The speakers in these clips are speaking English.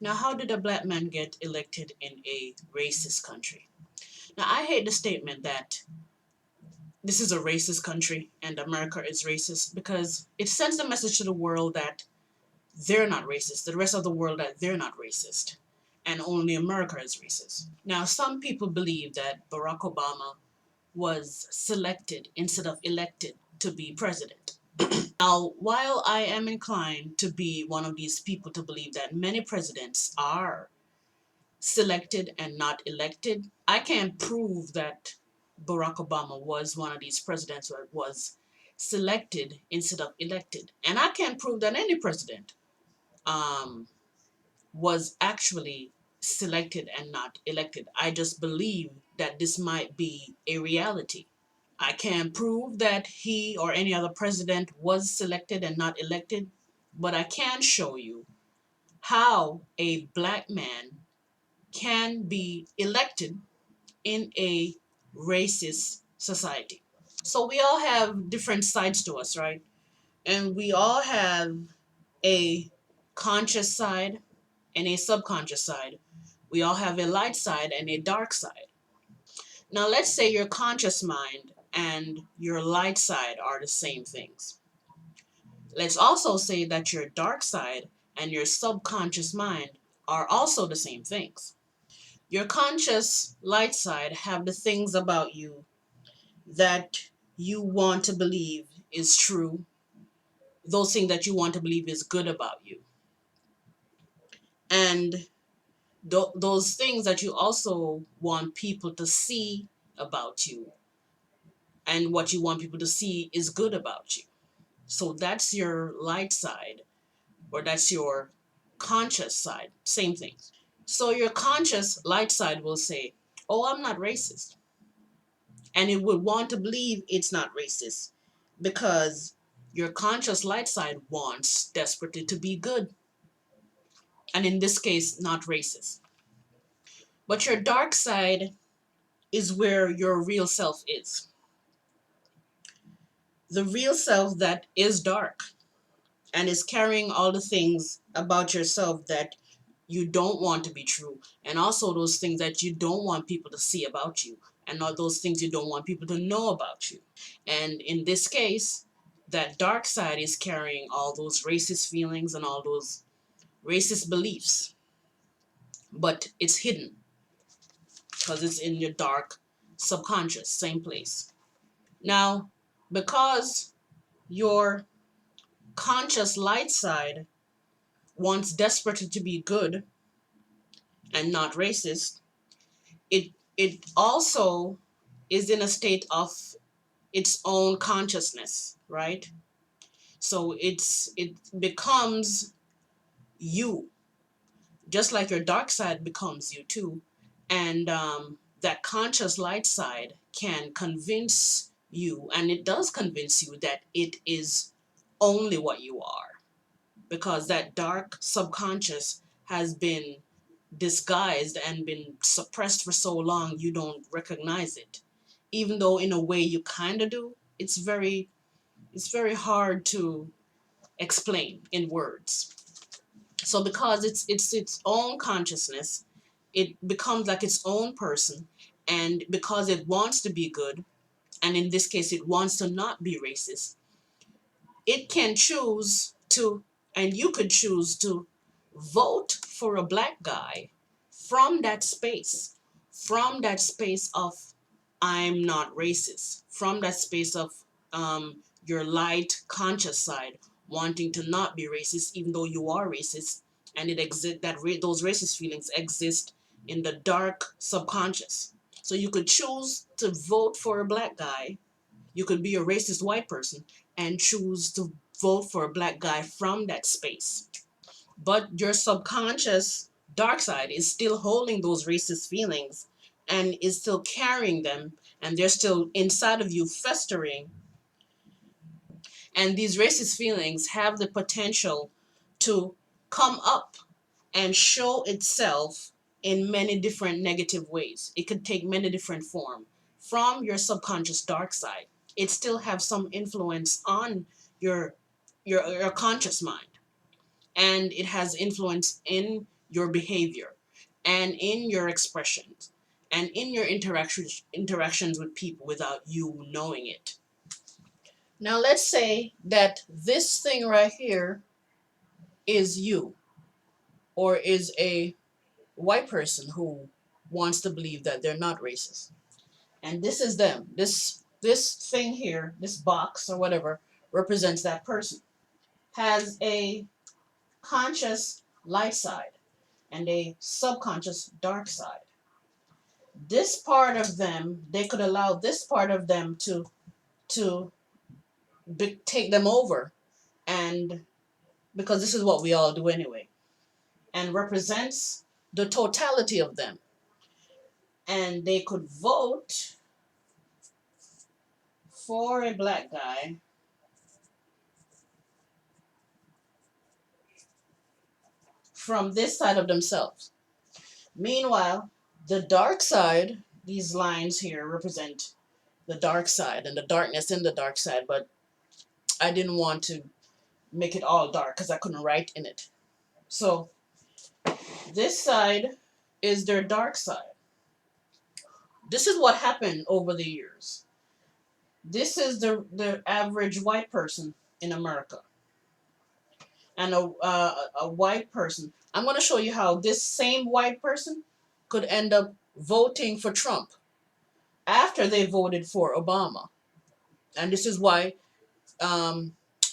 Now, how did a black man get elected in a racist country? Now, I hate the statement that this is a racist country and America is racist, because it sends the message to the world that they're not racist, the rest of the world that they're not racist, and only America is racist. Now, some people believe that Barack Obama was selected instead of elected to be president. Now, while I am inclined to be one of these people to believe that many presidents are selected and not elected, I can't prove that Barack Obama was one of these presidents that was selected instead of elected. And I can't prove that any president um, was actually selected and not elected. I just believe that this might be a reality. I can't prove that he or any other president was selected and not elected, but I can show you how a black man can be elected in a racist society. So we all have different sides to us, right? And we all have a conscious side and a subconscious side. We all have a light side and a dark side. Now, let's say your conscious mind and your light side are the same things. Let's also say that your dark side and your subconscious mind are also the same things. Your conscious light side have the things about you that you want to believe is true, those things that you want to believe is good about you. And those things that you also want people to see about you, and what you want people to see is good about you. So that's your light side, or that's your conscious side. Same thing. So your conscious light side will say, oh, I'm not racist. And it would want to believe it's not racist because your conscious light side wants desperately to be good. And in this case, not racist. But your dark side is where your real self is. The real self that is dark and is carrying all the things about yourself that you don't want to be true, and also those things that you don't want people to see about you, and all those things you don't want people to know about you. And in this case, that dark side is carrying all those racist feelings and all those racist beliefs, but it's hidden because it's in your dark subconscious, same place. Now, because your conscious light side wants desperately to be good and not racist, it also is in a state of its own consciousness, right? So it becomes you, just like your dark side becomes you too. And that conscious light side can convince you, and it does convince you, that it is only what you are, because that dark subconscious has been disguised and been suppressed for so long you don't recognize it, even though in a way you kind of do. It's very hard to explain in words. So because it's own consciousness, it becomes like its own person. And because it wants to be good, and in this case it wants to not be racist, it can choose to, and you could choose to vote for a black guy from that space, of I'm not racist, from that space of your light conscious side wanting to not be racist, even though you are racist, and it exist that those racist feelings exist in the dark subconscious. So you could choose to vote for a black guy. You could be a racist white person and choose to vote for a black guy from that space. But your subconscious dark side is still holding those racist feelings and is still carrying them, and they're still inside of you festering. And these racist feelings have the potential to come up and show itself in many different negative ways. It could take many different forms. from your subconscious dark side. It still have some influence on your your conscious mind, and it has influence in your behavior and in your expressions and in your interactions with people without you knowing it. Now let's say that this thing right here is you, or is a white person who wants to believe that they're not racist. And this is them. This thing here, this box or whatever, represents that person. Has a conscious light side and a subconscious dark side. This part of them, they could allow this part of them to take them over, and because this is what we all do anyway, and represents the totality of them, and they could vote for a black guy from this side of themselves. Meanwhile, the dark side, these lines here represent the dark side and the darkness in the dark side, but I didn't want to make it all dark because I couldn't write in it. So this side is their dark side. This is what happened over the years. This is the average white person in America, and a white person. I'm going to show you how this same white person could end up voting for Trump after they voted for Obama. And this is why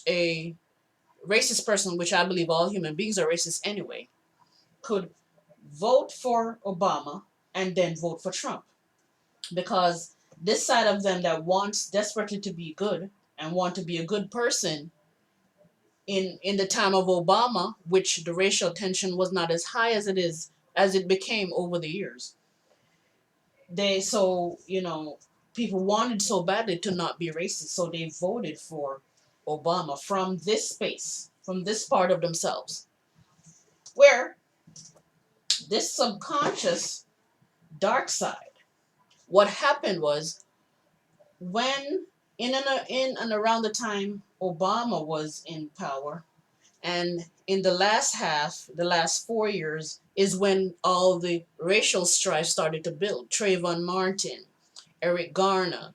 a racist person, which I believe all human beings are racist anyway, could vote for Obama and then vote for Trump. Because this side of them that wants desperately to be good and want to be a good person in the time of Obama, which the racial tension was not as high as it became over the years. They so you know People wanted so badly to not be racist, so they voted for Obama from this space, from this part of themselves, where this subconscious dark side. What happened was, when in and around the time Obama was in power, and in the last 4 years, is when all the racial strife started to build. Trayvon Martin, Eric Garner,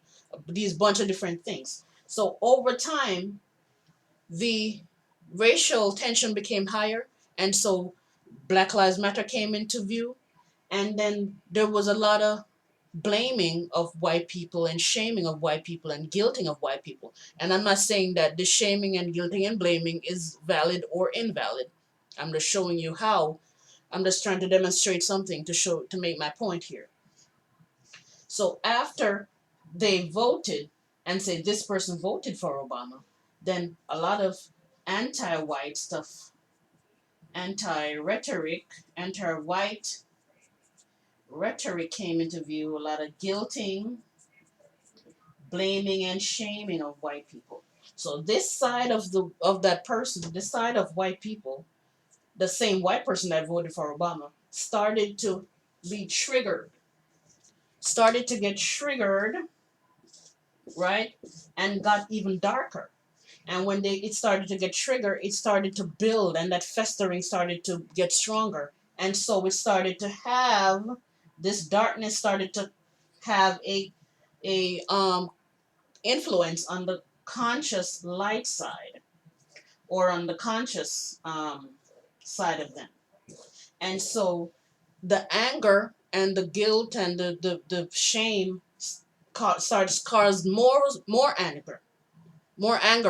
these bunch of different things. So over time, the racial tension became higher, and so Black Lives Matter came into view, and then there was a lot of blaming of white people and shaming of white people and guilting of white people. And I'm not saying that the shaming and guilting and blaming is valid or invalid. I'm just showing you how. I'm just trying to demonstrate something to make my point here. So after they voted and say this person voted for Obama, then a lot of anti-white stuff, anti-rhetoric, anti-white rhetoric came into view. A lot of guilting, blaming, and shaming of white people. So this side of that person, this side of white people, the same white person that voted for Obama, started to be triggered, started to get triggered, right, and got even darker. And when it started to get triggered, it started to build, and that festering started to get stronger. And so it started to have this darkness started to have a influence on the conscious light side, or on the conscious side of them. And so the anger and the guilt and the shame starts cause more anger,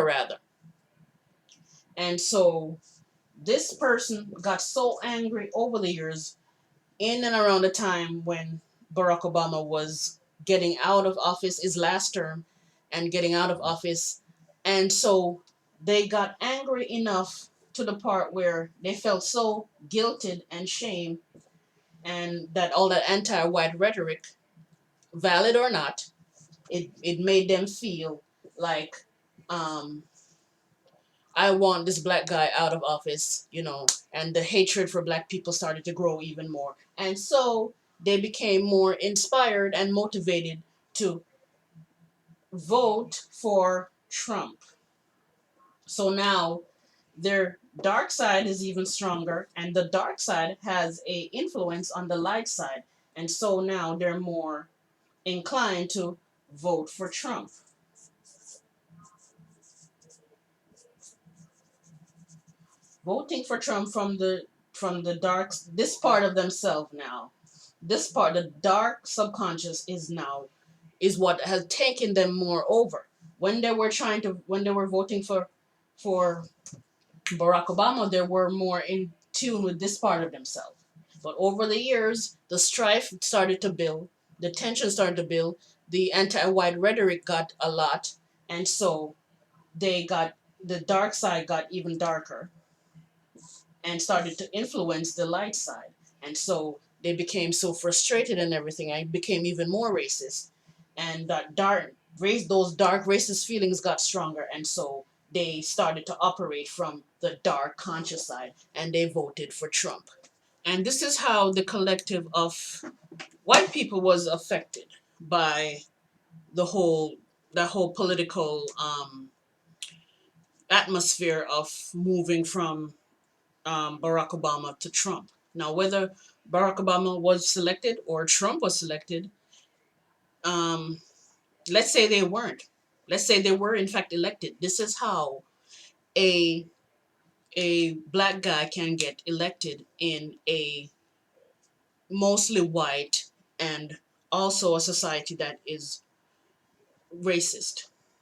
rather. And so this person got so angry over the years, in and around the time when Barack Obama was getting out of office, his last term, and getting out of office. And so they got angry enough to the part where they felt so guilted and shamed, and that all that anti-white rhetoric, valid or not, it made them feel like, um, I want this black guy out of office, and the hatred for black people started to grow even more. And so they became more inspired and motivated to vote for Trump. So now their dark side is even stronger, and the dark side has a influence on the light side, and so now they're more inclined to vote for Trump. Voting for Trump from the dark, this part of themselves now, this part, the dark subconscious is now is what has taken them more over. When they were voting for Barack Obama, they were more in tune with this part of themselves. But over the years, the strife started to build, the tension started to build, the anti-white rhetoric got a lot, and so they got the dark side got even darker and started to influence the light side. And so they became so frustrated and everything, and became even more racist. And that dark race, those dark racist feelings got stronger, and so they started to operate from the dark conscious side, and they voted for Trump. And this is how the collective of white people was affected by the whole the whole political atmosphere of moving from Barack Obama to Trump. Now, whether Barack Obama was selected or Trump was selected, um, let's say they weren't. Let's say they were in fact elected. This is how a a black guy can get elected in a mostly white and also a society that is racist.